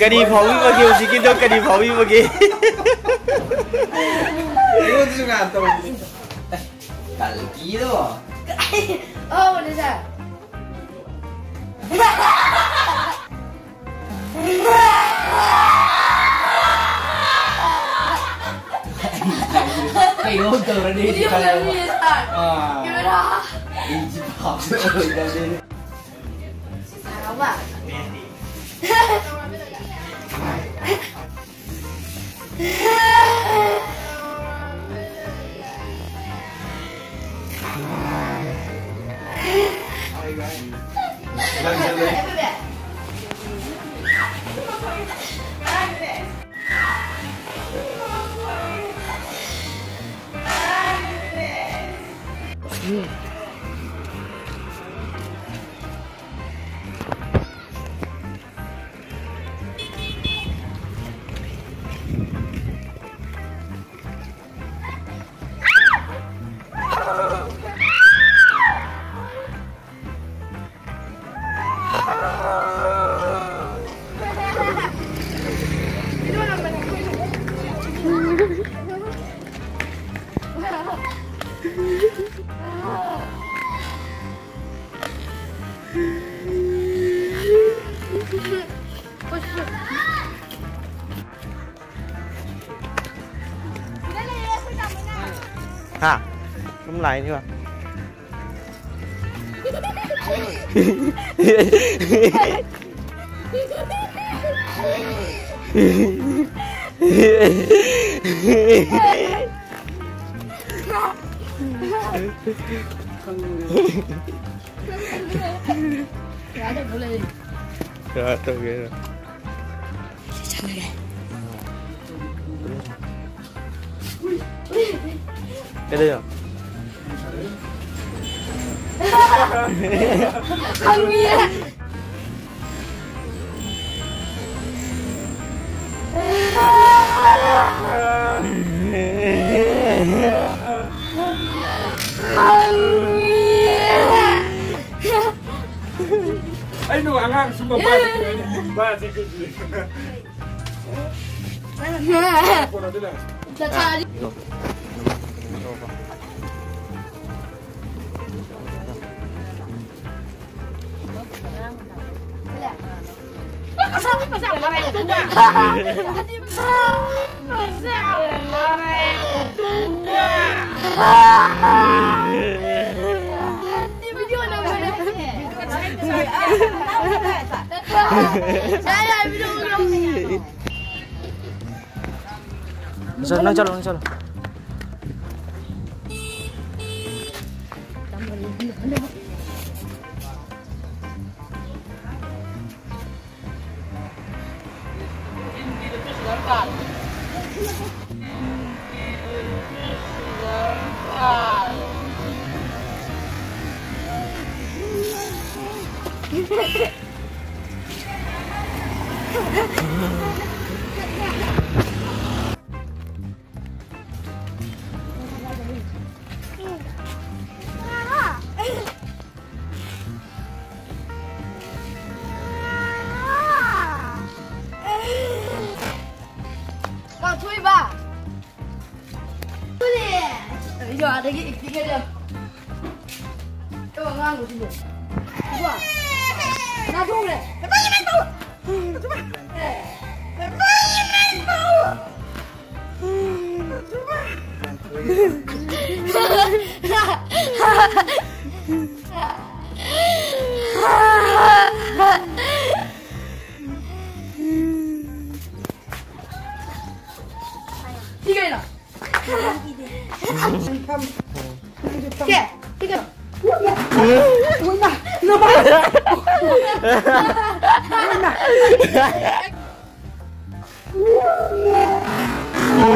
Kadi phawi bagi usikin dong kadi phawi bagi. Itu tuh ngantuk. Kalki tuh. Oh, udah sah. Kayak udah ready di kalian. Gimana? Ini paksa udah deh. Apa? Hả? Không lại nữa. Rồi, tôi ghê rồi. Cái đây à? Không nghe. Anh đồ ăn hàng super ba gì cái gì? Nang chalo. Ada tiga dia. Coba nganggu sini. Coba. Nah, tunggu deh. Lepasin tahu. Coba. Lepasin tahu. Coba. Tiga ini. Tiga. Đâu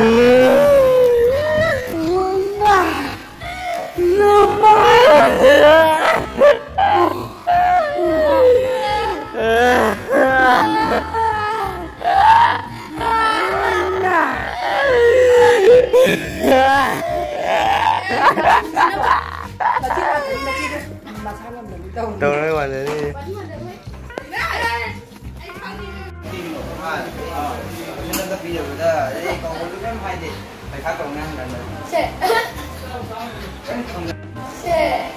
đấy ngoài đấy đi. Nên là bây giờ người ta đây còn một cái hay thì phải khá còn năng là Sẽ. Sẽ.